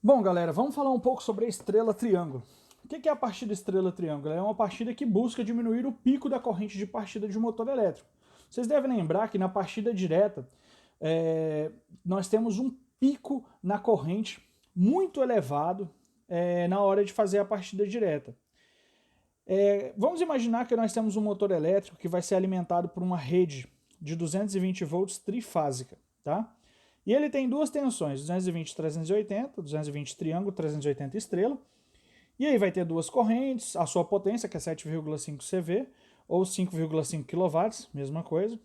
Bom, galera, vamos falar um pouco sobre a estrela triângulo. O que é a partida estrela triângulo? É uma partida que busca diminuir o pico da corrente de partida de um motor elétrico. Vocês devem lembrar que na partida direta nós temos um pico na corrente muito elevado na hora de fazer a partida direta. Vamos imaginar que nós temos um motor elétrico que vai ser alimentado por uma rede de 220 volts trifásica, tá? E ele tem duas tensões, 220 380, 220 triângulo, 380 estrela. E aí vai ter duas correntes, a sua potência, que é 7,5 CV, ou 5,5 kW, mesma coisa.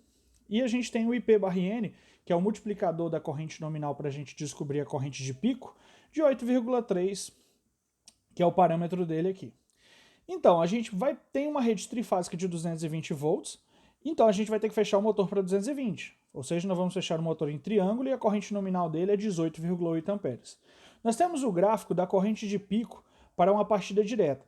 E a gente tem o IP/N, que é o multiplicador da corrente nominal para a gente descobrir a corrente de pico, de 8,3, que é o parâmetro dele aqui. Então, a gente tem uma rede trifásica de 220 volts, então a gente vai ter que fechar o motor para 220. Ou seja, nós vamos fechar o motor em triângulo e a corrente nominal dele é 18,8 amperes. Nós temos o gráfico da corrente de pico para uma partida direta.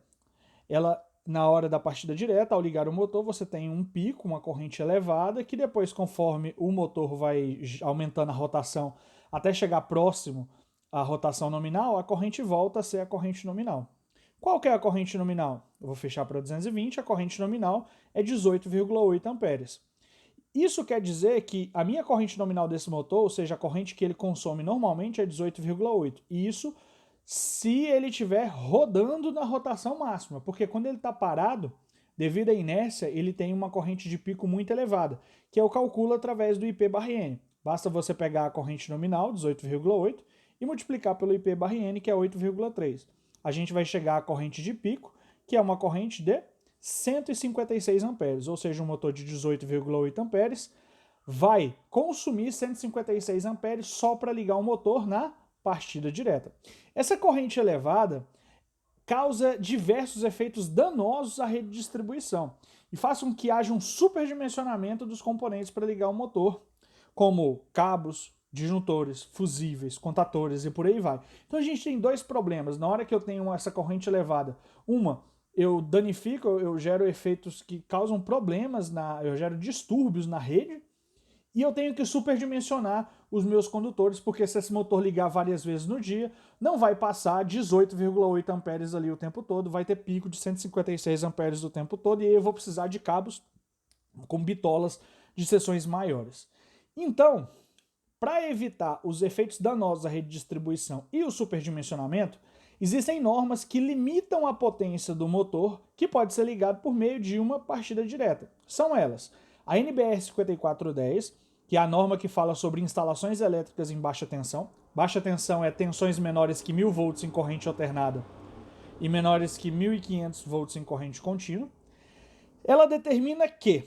Ela, na hora da partida direta, ao ligar o motor, você tem um pico, uma corrente elevada, que depois, conforme o motor vai aumentando a rotação até chegar próximo à rotação nominal, a corrente volta a ser a corrente nominal. Qual que é a corrente nominal? Eu vou fechar para 220, a corrente nominal é 18,8 amperes. Isso quer dizer que a minha corrente nominal desse motor, ou seja, a corrente que ele consome normalmente é 18,8. E isso se ele estiver rodando na rotação máxima, porque quando ele está parado, devido à inércia, ele tem uma corrente de pico muito elevada, que eu calculo através do IP/N. Basta você pegar a corrente nominal, 18,8, e multiplicar pelo IP/N, que é 8,3. A gente vai chegar à corrente de pico, que é uma corrente de 156 amperes, ou seja, um motor de 18,8 amperes vai consumir 156 amperes só para ligar o motor na partida direta. Essa corrente elevada causa diversos efeitos danosos à rede de distribuição e faz com que haja um superdimensionamento dos componentes para ligar o motor, como cabos, disjuntores, fusíveis, contatores e por aí vai. Então a gente tem dois problemas. Na hora que eu tenho essa corrente elevada, eu danifico, eu gero efeitos que causam problemas, eu gero distúrbios na rede, e eu tenho que superdimensionar os meus condutores, porque se esse motor ligar várias vezes no dia, não vai passar 18,8 amperes ali o tempo todo, vai ter pico de 156 amperes o tempo todo, e aí eu vou precisar de cabos com bitolas de seções maiores. Então, para evitar os efeitos danosos da rede de distribuição e o superdimensionamento, existem normas que limitam a potência do motor que pode ser ligado por meio de uma partida direta. São elas: a NBR 5410, que é a norma que fala sobre instalações elétricas em baixa tensão. Baixa tensão é tensões menores que 1000 volts em corrente alternada e menores que 1500 volts em corrente contínua. Ela determina que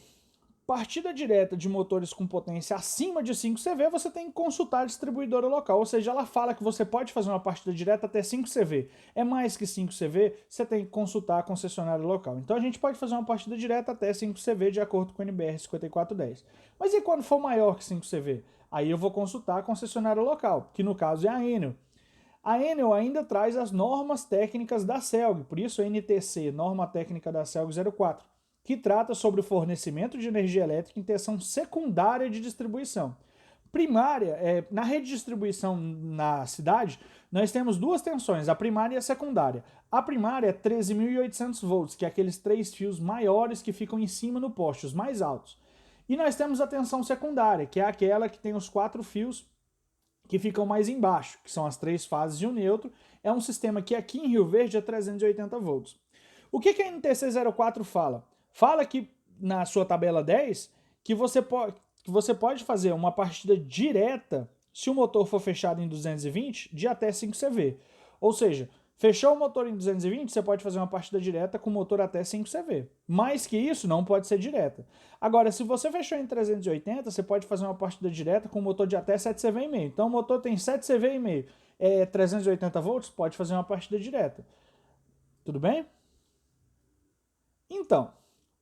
partida direta de motores com potência acima de 5 CV, você tem que consultar a distribuidora local, ou seja, ela fala que você pode fazer uma partida direta até 5 CV. É mais que 5 CV, você tem que consultar a concessionária local. Então a gente pode fazer uma partida direta até 5 CV de acordo com o NBR 5410. Mas e quando for maior que 5 CV? Aí eu vou consultar a concessionária local, que no caso é a Enel. A Enel ainda traz as normas técnicas da CELG, por isso a NTC, Norma Técnica da CELG 04, que trata sobre o fornecimento de energia elétrica em tensão secundária de distribuição. Primária, na rede de distribuição na cidade, nós temos duas tensões, a primária e a secundária. A primária é 13.800 volts, que é aqueles três fios maiores que ficam em cima no poste, os mais altos. E nós temos a tensão secundária, que é aquela que tem os quatro fios que ficam mais embaixo, que são as três fases e o neutro. É um sistema que aqui em Rio Verde é 380 volts. O que a NTC04 fala? Fala que na sua tabela 10 que você pode fazer uma partida direta se o motor for fechado em 220 de até 5 CV. Ou seja, fechou o motor em 220, você pode fazer uma partida direta com motor até 5 CV. Mais que isso, não pode ser direta. Agora, se você fechou em 380, você pode fazer uma partida direta com motor de até 7 CV e meio. Então o motor tem 7 CV e meio, 380 volts, pode fazer uma partida direta. Tudo bem? Então,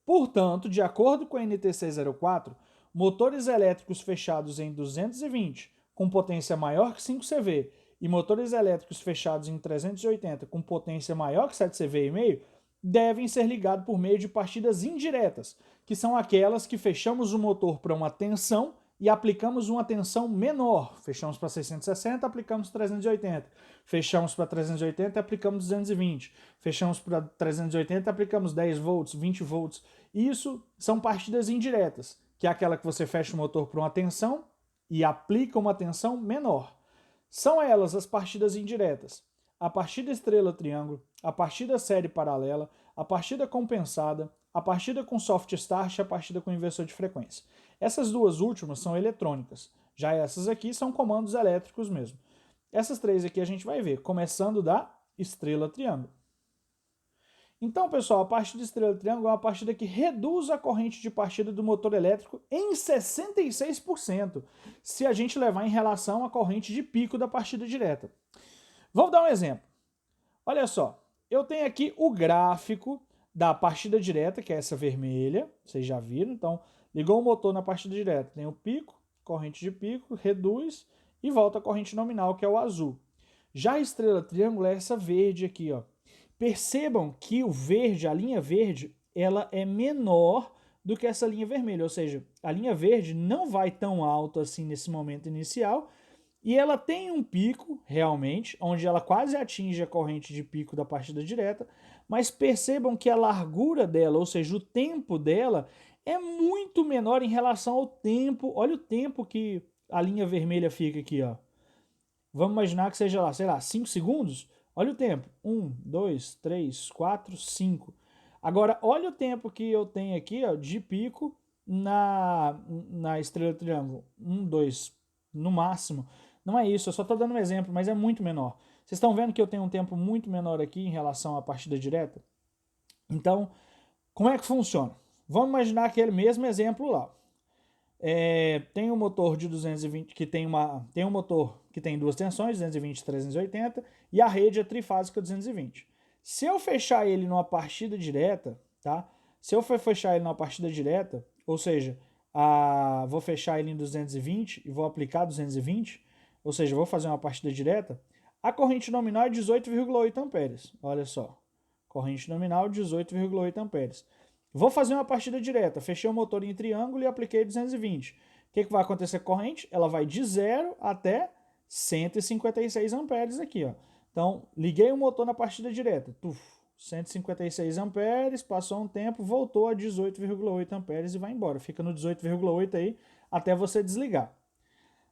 portanto, de acordo com a NTC04, motores elétricos fechados em 220 com potência maior que 5 CV e motores elétricos fechados em 380 com potência maior que 7 CV e meio devem ser ligados por meio de partidas indiretas, que são aquelas que fechamos o motor para uma tensão e aplicamos uma tensão menor. Fechamos para 660, aplicamos 380. Fechamos para 380 e aplicamos 220. Fechamos para 380 e aplicamos 10 volts, 20 volts. Isso são partidas indiretas, que é aquela que você fecha o motor para uma tensão e aplica uma tensão menor. São elas as partidas indiretas: a partida estrela-triângulo, a partida série paralela, a partida compensada, a partida com soft start e a partida com inversor de frequência. Essas duas últimas são eletrônicas, já essas aqui são comandos elétricos mesmo. Essas três aqui a gente vai ver, começando da estrela-triângulo. Então, pessoal, a partida estrela-triângulo é uma partida que reduz a corrente de partida do motor elétrico em 66%, se a gente levar em relação à corrente de pico da partida direta. Vamos dar um exemplo. Olha só, eu tenho aqui o gráfico da partida direta, que é essa vermelha, vocês já viram. Então, ligou o motor na partida direta, tem o pico, corrente de pico, reduz e volta a corrente nominal, que é o azul. Já a estrela-triângulo é essa verde aqui, ó. Percebam que o verde, a linha verde, ela é menor do que essa linha vermelha, ou seja, a linha verde não vai tão alto assim nesse momento inicial, e ela tem um pico, realmente, onde ela quase atinge a corrente de pico da partida direta, mas percebam que a largura dela, ou seja, o tempo dela, é muito menor em relação ao tempo. Olha o tempo que a linha vermelha fica aqui, ó. Vamos imaginar que seja lá, sei lá, 5 segundos. Olha o tempo. 1, 2, 3, 4, 5. Agora, olha o tempo que eu tenho aqui, ó, de pico na estrela triângulo. 1, 2, no máximo. Não é isso, eu só estou dando um exemplo, mas é muito menor. Vocês estão vendo que eu tenho um tempo muito menor aqui em relação à partida direta? Então, como é que funciona? Vamos imaginar aquele mesmo exemplo lá. Tem um motor de 220 que tem um motor que tem duas tensões, 220 e 380, e a rede é trifásica 220. Se eu fechar ele numa partida direta, tá? Se eu for fechar ele numa partida direta, ou seja, vou fechar ele em 220 e vou aplicar 220, ou seja, vou fazer uma partida direta, a corrente nominal é 18,8 amperes. Olha só, corrente nominal 18,8 amperes. Vou fazer uma partida direta, fechei o motor em triângulo e apliquei 220. O que vai acontecer com a corrente? Ela vai de 0 até 156 amperes aqui, ó. Então, liguei o motor na partida direta. 156 amperes, passou um tempo, voltou a 18,8 amperes e vai embora. Fica no 18,8 aí até você desligar.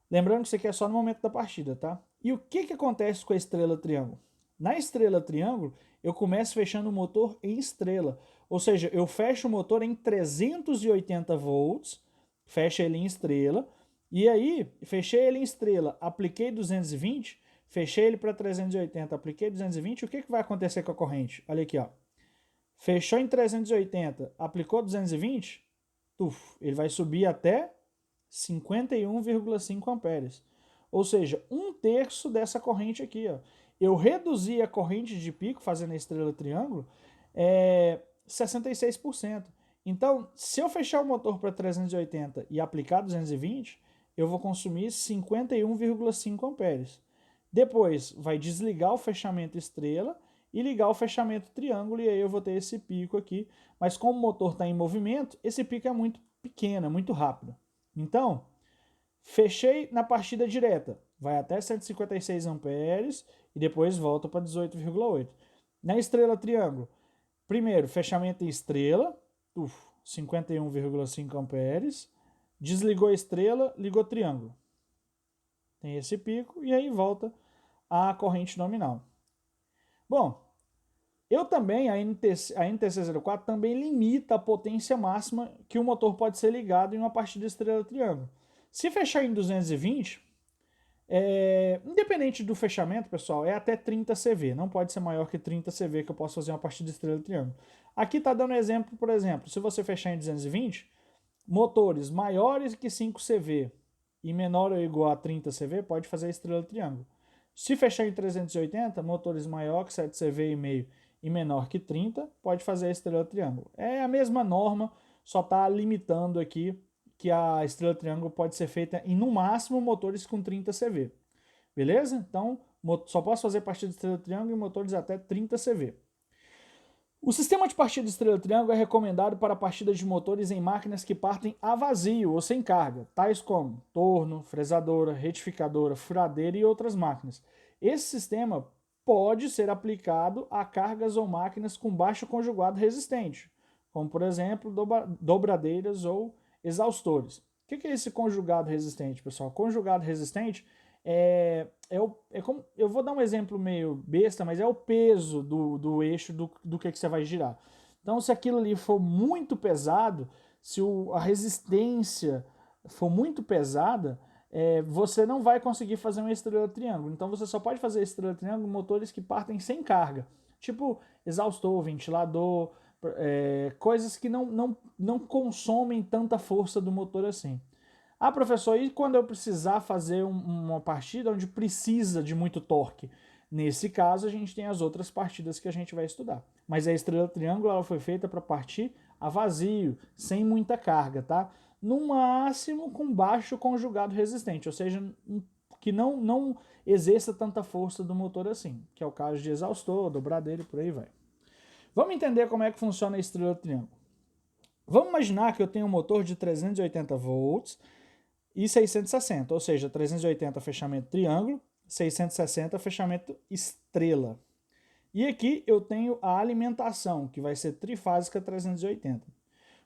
Lembrando que isso aqui é só no momento da partida, tá? E o que acontece com a estrela triângulo? Na estrela triângulo, eu começo fechando o motor em estrela. Ou seja, eu fecho o motor em 380 volts, fecho ele em estrela, e aí, fechei ele em estrela, apliquei 220, fechei ele para 380, apliquei 220, o que vai acontecer com a corrente? Olha aqui, ó. Fechou em 380, aplicou 220, ele vai subir até 51,5 amperes. Ou seja, 1/3 dessa corrente aqui, ó. Eu reduzi a corrente de pico, fazendo a estrela triângulo, 66%. Então, se eu fechar o motor para 380 e aplicar 220, eu vou consumir 51,5 amperes. Depois, vai desligar o fechamento estrela e ligar o fechamento triângulo, e aí eu vou ter esse pico aqui. Mas como o motor está em movimento, esse pico é muito pequeno, é muito rápido. Então, fechei na partida direta, vai até 156 amperes e depois volta para 18,8. Na estrela triângulo, primeiro fechamento em estrela, 51,5 amperes, desligou a estrela, ligou triângulo. Tem esse pico e aí volta a corrente nominal. Bom, eu também, a NTC04 também limita a potência máxima que o motor pode ser ligado em uma partida estrela triângulo. Se fechar em 220, independente do fechamento, pessoal, é até 30 CV. Não pode ser maior que 30 CV que eu posso fazer uma partida estrela triângulo. Aqui está dando exemplo, por exemplo, se você fechar em 220, motores maiores que 5 CV e menor ou igual a 30 CV, pode fazer a estrela triângulo. Se fechar em 380, motores maior que 7 CV e meio e menor que 30, pode fazer a estrela triângulo. É a mesma norma, só está limitando aqui que a estrela triângulo pode ser feita em, no máximo, motores com 30 CV. Beleza? Então, só posso fazer partida de estrela triângulo em motores até 30 CV. O sistema de partida estrela-triângulo é recomendado para partidas de motores em máquinas que partem a vazio ou sem carga, tais como torno, fresadora, retificadora, furadeira e outras máquinas. Esse sistema pode ser aplicado a cargas ou máquinas com baixo conjugado resistente, como por exemplo dobradeiras ou exaustores. O que é esse conjugado resistente, pessoal? Conjugado resistente como, eu vou dar um exemplo meio besta, mas é o peso do eixo do que você vai girar. Então, se aquilo ali for muito pesado, se a resistência for muito pesada, você não vai conseguir fazer uma estrela-triângulo. Então, você só pode fazer estrela-triângulo em motores que partem sem carga. Tipo exaustor, ventilador, coisas que não consomem tanta força do motor assim. Ah, professor, e quando eu precisar fazer uma partida onde precisa de muito torque? Nesse caso, a gente tem as outras partidas que a gente vai estudar. Mas a estrela triângulo ela foi feita para partir a vazio, sem muita carga, tá? No máximo com baixo conjugado resistente, ou seja, que não exerça tanta força do motor assim, que é o caso de exaustor, dobradeira e por aí vai. Vamos entender como é que funciona a estrela triângulo. Vamos imaginar que eu tenho um motor de 380 volts e 660, ou seja, 380 fechamento triângulo, 660 fechamento estrela. E aqui eu tenho a alimentação, que vai ser trifásica 380.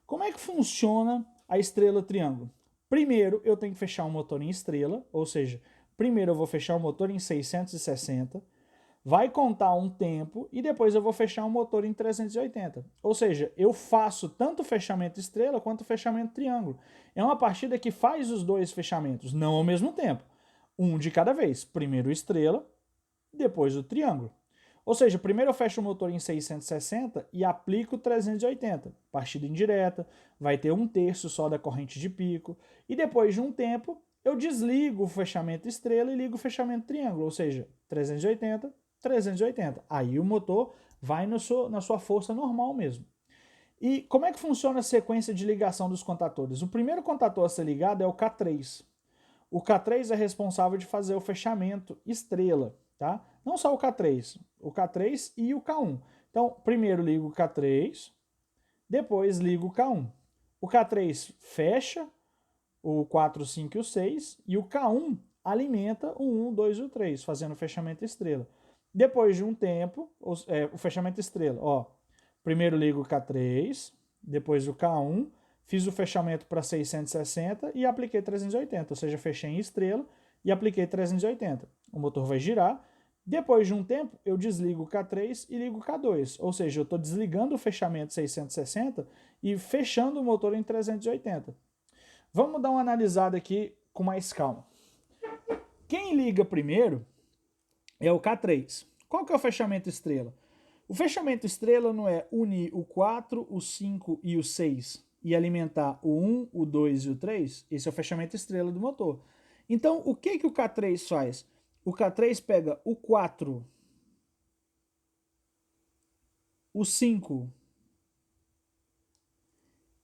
Como é que funciona a estrela triângulo? Primeiro eu tenho que fechar um motor em estrela, ou seja, primeiro eu vou fechar o motor em 660, vai contar um tempo e depois eu vou fechar um motor em 380. Ou seja, eu faço tanto fechamento estrela quanto fechamento triângulo. É uma partida que faz os dois fechamentos, não ao mesmo tempo. Um de cada vez. Primeiro o estrela, depois o triângulo. Ou seja, primeiro eu fecho o motor em 660 e aplico 380. Partida indireta, vai ter 1/3 só da corrente de pico. E depois de um tempo, eu desligo o fechamento estrela e ligo o fechamento triângulo. Ou seja, 380, 380. Aí o motor vai na sua força normal mesmo. E como é que funciona a sequência de ligação dos contatores? O primeiro contator a ser ligado é o K3. O K3 é responsável de fazer o fechamento estrela, tá? Não só o K3 e o K1. Então, primeiro ligo o K3, depois ligo o K1. O K3 fecha o 4, o 5 e o 6, e o K1 alimenta o 1, o 2 e o 3, fazendo o fechamento estrela. Depois de um tempo, o fechamento estrela, ó, primeiro ligo o K3, depois o K1, fiz o fechamento para 660 e apliquei 380, ou seja, fechei em estrela e apliquei 380. O motor vai girar. Depois de um tempo, eu desligo o K3 e ligo o K2, ou seja, eu estou desligando o fechamento 660 e fechando o motor em 380. Vamos dar uma analisada aqui com mais calma. Quem liga primeiro é o K3. Qual que é o fechamento estrela? O fechamento estrela não é unir o 4, o 5 e o 6 e alimentar o 1, o 2 e o 3? Esse é o fechamento estrela do motor. Então, o que o K3 faz? O K3 pega o 4, o 5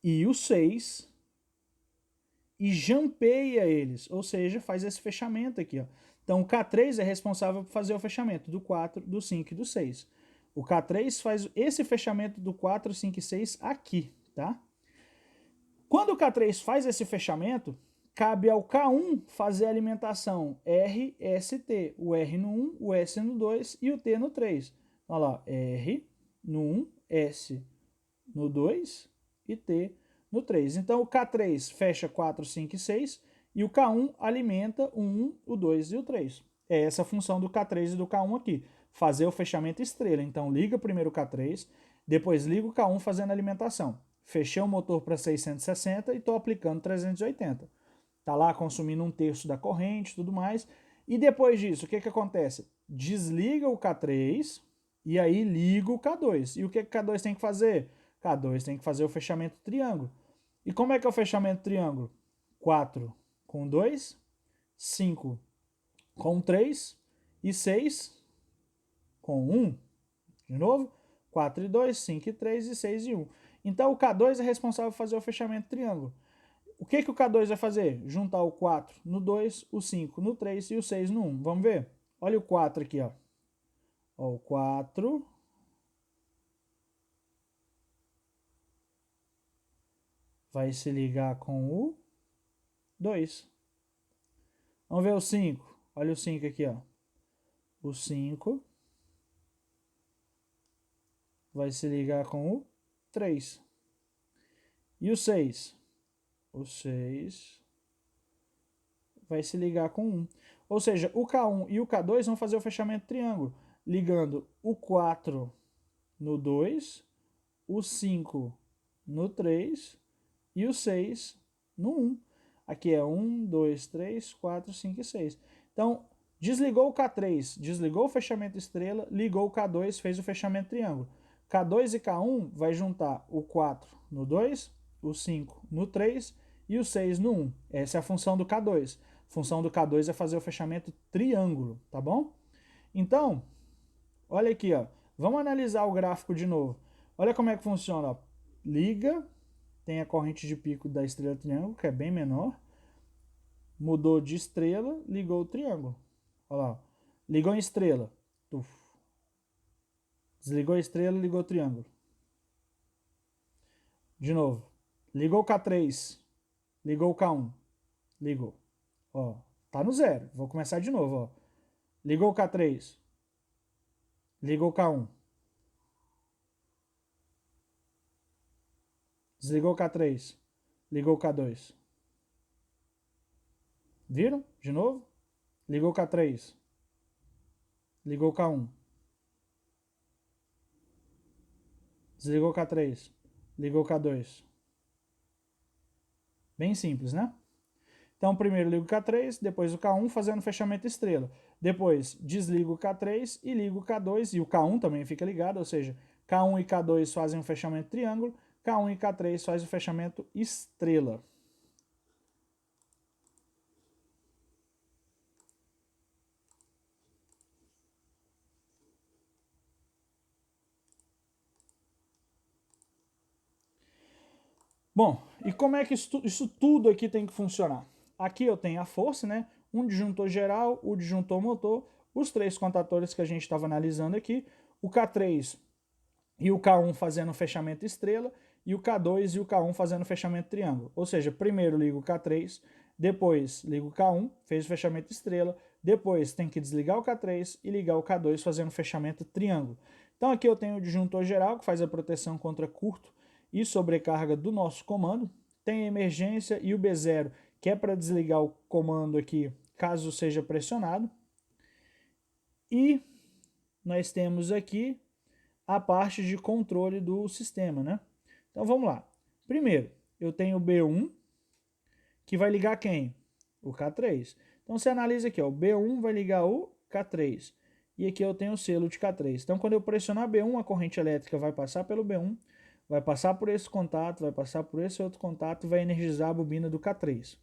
e o 6 e jampeia eles, ou seja, faz esse fechamento aqui. Ó. Então, o K3 é responsável por fazer o fechamento do 4, do 5 e do 6. O K3 faz esse fechamento do 4, 5 e 6 aqui, tá? Quando o K3 faz esse fechamento, cabe ao K1 fazer a alimentação R, S, T. O R no 1, o S no 2 e o T no 3. Olha lá, R no 1, S no 2 e T no 3. Então o K3 fecha 4, 5 e 6 e o K1 alimenta o 1, o 2 e o 3. É essa a função do K3 e do K1 aqui, fazer o fechamento estrela. Então liga primeiro o K3, depois liga o K1 fazendo a alimentação. Fechei o motor para 660 e estou aplicando 380. Está lá consumindo 1/3 da corrente e tudo mais. E depois disso, o que acontece? Desliga o K3 e aí liga o K2. E o que o K2 tem que fazer? K2 tem que fazer o fechamento triângulo. E como é que é o fechamento triângulo? 4 com 2, 5 com 3 e 6 com 1. De novo, 4 e 2, 5 e 3 e 6 e 1. Então o K2 é responsável por fazer o fechamento triângulo. O que o K2 vai fazer? Juntar o 4 no 2, o 5 no 3 e o 6 no 1. Vamos ver? Olha o 4 aqui, ó. Ó, o 4 vai se ligar com o 2. Vamos ver o 5. Olha o 5 aqui, ó. O 5 vai se ligar com o 3. E o 6? O 6 vai se ligar com 1. Ou seja, o K1 e o K2 vão fazer o fechamento triângulo, ligando o 4 no 2, o 5 no 3 e o 6 no 1. Aqui é 1, 2, 3, 4, 5 e 6. Então, desligou o K3, desligou o fechamento estrela, ligou o K2, fez o fechamento triângulo. K2 e K1 vai juntar o 4 no 2, o 5 no 3 e o 6 no 1. Essa é a função do K2. A função do K2 é fazer o fechamento triângulo, tá bom? Então, olha aqui, ó. Vamos analisar o gráfico de novo. Olha como é que funciona, ó. Liga, tem a corrente de pico da estrela triângulo, que é bem menor. Mudou de estrela, ligou o triângulo. Olha lá, ó. Ligou em estrela. Tuf. Desligou a estrela, ligou o triângulo. De novo. Ligou o K3, ligou o K1. Ligou. Ó, tá no zero. Vou começar de novo, ó. Ligou o K3. Ligou o K1. Desligou o K3. Ligou o K2. Viram? De novo. Ligou o K3. Ligou o K1. Desligou o K3. Ligou o K2. Bem simples, né? Então, primeiro ligo o K3, depois o K1 fazendo fechamento estrela. Depois desligo o K3 e ligo o K2, e o K1 também fica ligado, ou seja, K1 e K2 fazem um fechamento triângulo, K1 e K3 fazem o fechamento estrela. Bom, e como é que isso tudo aqui tem que funcionar? Aqui eu tenho a força, né? Um disjuntor geral, o disjuntor motor, os três contatores que a gente estava analisando aqui, o K3 e o K1 fazendo fechamento estrela, e o K2 e o K1 fazendo fechamento triângulo. Ou seja, primeiro ligo o K3, depois ligo o K1, fez o fechamento estrela, depois tem que desligar o K3 e ligar o K2 fazendo fechamento triângulo. Então aqui eu tenho o disjuntor geral, que faz a proteção contra curto e sobrecarga do nosso comando. Tem a emergência e o B0, que é para desligar o comando aqui, caso seja pressionado. E nós temos aqui a parte de controle do sistema, né? Então vamos lá. Primeiro, eu tenho o B1, que vai ligar quem? O K3. Então você analisa aqui, ó, o B1 vai ligar o K3. E aqui eu tenho o selo de K3. Então quando eu pressionar B1, a corrente elétrica vai passar pelo B1, vai passar por esse contato, vai passar por esse outro contato e vai energizar a bobina do K3.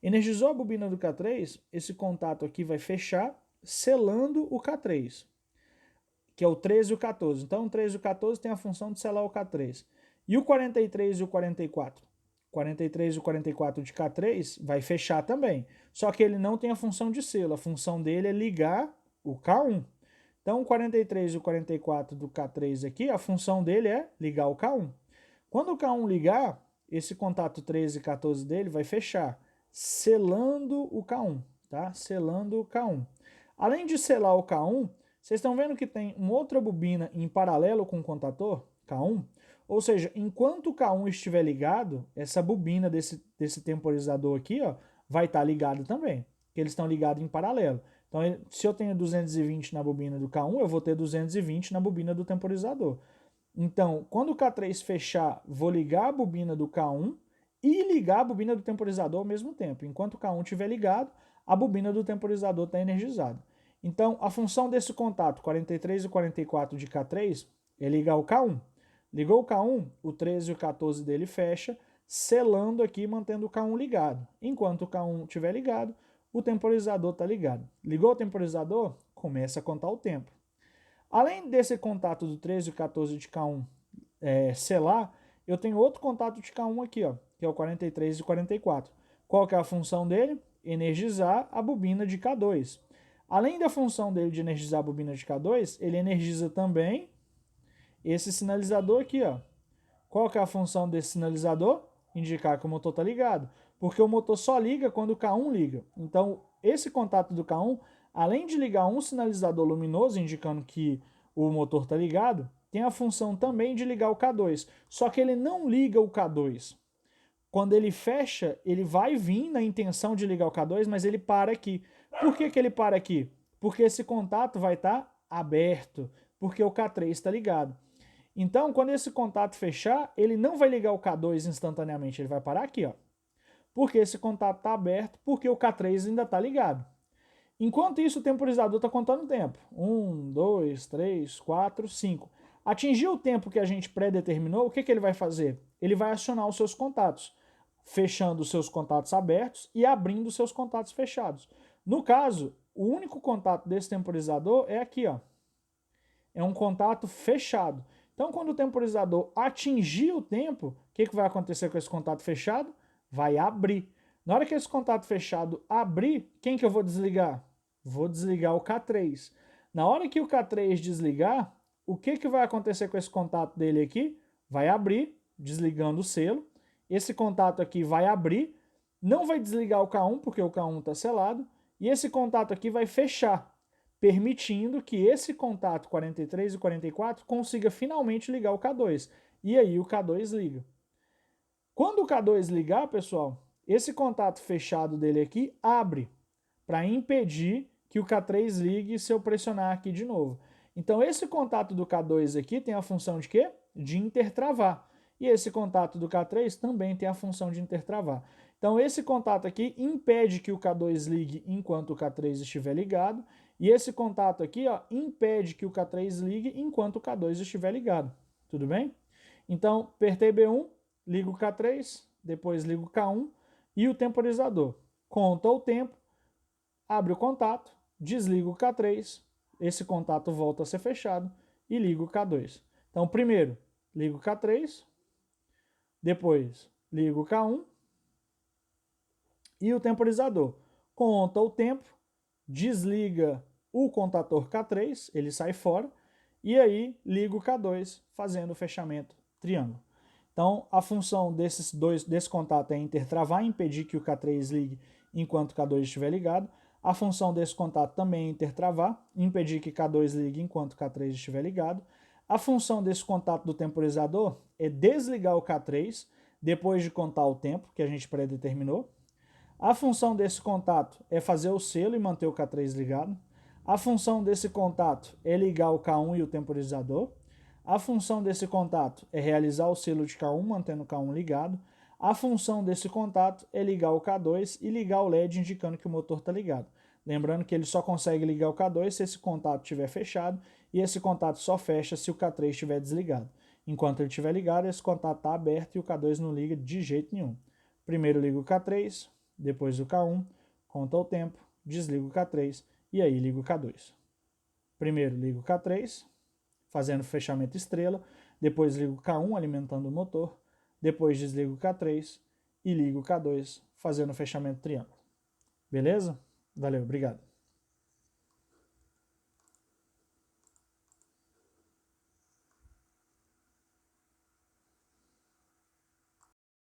Energizou a bobina do K3, esse contato aqui vai fechar, selando o K3, que é o 13 e o 14. Então o 13 e o 14 tem a função de selar o K3. E o 43 e o 44? 43 e o 44 de K3 vai fechar também. Só que ele não tem a função de selo, a função dele é ligar o K1. Então o 43 e o 44 do K3 aqui, a função dele é ligar o K1. Quando o K1 ligar, esse contato 13 e 14 dele vai fechar, selando o K1, tá? Selando o K1. Além de selar o K1, vocês estão vendo que tem uma outra bobina em paralelo com o contator, K1? Ou seja, enquanto o K1 estiver ligado, essa bobina desse temporizador aqui, ó, vai estar ligada também, porque eles estão ligados em paralelo. Então, se eu tenho 220 na bobina do K1, eu vou ter 220 na bobina do temporizador. Então, quando o K3 fechar, vou ligar a bobina do K1 e ligar a bobina do temporizador ao mesmo tempo. Enquanto o K1 estiver ligado, a bobina do temporizador está energizada. Então, a função desse contato 43 e 44 de K3 é ligar o K1. Ligou o K1, o 13 e o 14 dele fecha, selando aqui, mantendo o K1 ligado. Enquanto o K1 estiver ligado, o temporizador está ligado. Ligou o temporizador, começa a contar o tempo. Além desse contato do 13 e 14 de K1 selar, eu tenho outro contato de K1 aqui, ó, que é o 43 e 44. Qual que é a função dele? Energizar a bobina de K2. Além da função dele de energizar a bobina de K2, ele energiza também esse sinalizador aqui, ó. Qual que é a função desse sinalizador? indicar que o motor está ligado, porque o motor só liga quando o K1 liga. Então, esse contato do K1, além de ligar um sinalizador luminoso, indicando que o motor está ligado, tem a função também de ligar o K2. Só que ele não liga o K2. Quando ele fecha, ele vai vir na intenção de ligar o K2, mas ele para aqui. Por que ele para aqui? Porque esse contato vai estar aberto, porque o K3 está ligado. Então, quando esse contato fechar, ele não vai ligar o K2 instantaneamente, ele vai parar aqui, ó. Porque esse contato está aberto, porque o K3 ainda está ligado. Enquanto isso, o temporizador está contando o tempo. 1, 2, 3, 4, 5. Atingiu o tempo que a gente pré-determinou, o que ele vai fazer? Ele vai acionar os seus contatos, fechando os seus contatos abertos e abrindo os seus contatos fechados. No caso, o único contato desse temporizador é aqui, ó. É um contato fechado. Então, quando o temporizador atingir o tempo, o que vai acontecer com esse contato fechado? Vai abrir. Na hora que esse contato fechado abrir, quem que eu vou desligar? Vou desligar o K3. Na hora que o K3 desligar, o que vai acontecer com esse contato dele aqui? Vai abrir, desligando o selo. Esse contato aqui vai abrir, não vai desligar o K1, porque o K1 está selado, e esse contato aqui vai fechar, permitindo que esse contato 43 e 44 consiga finalmente ligar o K2. E aí o K2 liga. Quando o K2 ligar, pessoal, esse contato fechado dele aqui abre para impedir que o K3 ligue se eu pressionar aqui de novo. Então esse contato do K2 aqui tem a função de quê? De intertravar. E esse contato do K3 também tem a função de intertravar. Então esse contato aqui impede que o K2 ligue enquanto o K3 estiver ligado, e esse contato aqui, ó, impede que o K3 ligue enquanto o K2 estiver ligado. Tudo bem? Então, apertei B1, ligo o K3, depois ligo o K1 e o temporizador. Conta o tempo, abre o contato, desliga o K3, esse contato volta a ser fechado e liga o K2. Então, primeiro, ligo o K3, depois ligo o K1 e o temporizador. Conta o tempo, desliga o contator K3, ele sai fora, e aí liga o K2, fazendo o fechamento triângulo. Então, a função desse contato é intertravar, impedir que o K3 ligue enquanto o K2 estiver ligado. A função desse contato também é intertravar, impedir que K2 ligue enquanto o K3 estiver ligado. A função desse contato do temporizador é desligar o K3 depois de contar o tempo que a gente pré-determinou. A função desse contato é fazer o selo e manter o K3 ligado. A função desse contato é ligar o K1 e o temporizador. A função desse contato é realizar o selo de K1, mantendo o K1 ligado. A função desse contato é ligar o K2 e ligar o LED, indicando que o motor está ligado. Lembrando que ele só consegue ligar o K2 se esse contato estiver fechado, e esse contato só fecha se o K3 estiver desligado. Enquanto ele estiver ligado, esse contato está aberto e o K2 não liga de jeito nenhum. Primeiro liga o K3, depois o K1, conta o tempo, desliga o K3 e aí liga o K2. Primeiro liga o K3, fazendo fechamento estrela, depois liga o K1 alimentando o motor, depois desliga o K3 e liga o K2 fazendo fechamento triângulo. Beleza? Valeu, obrigado.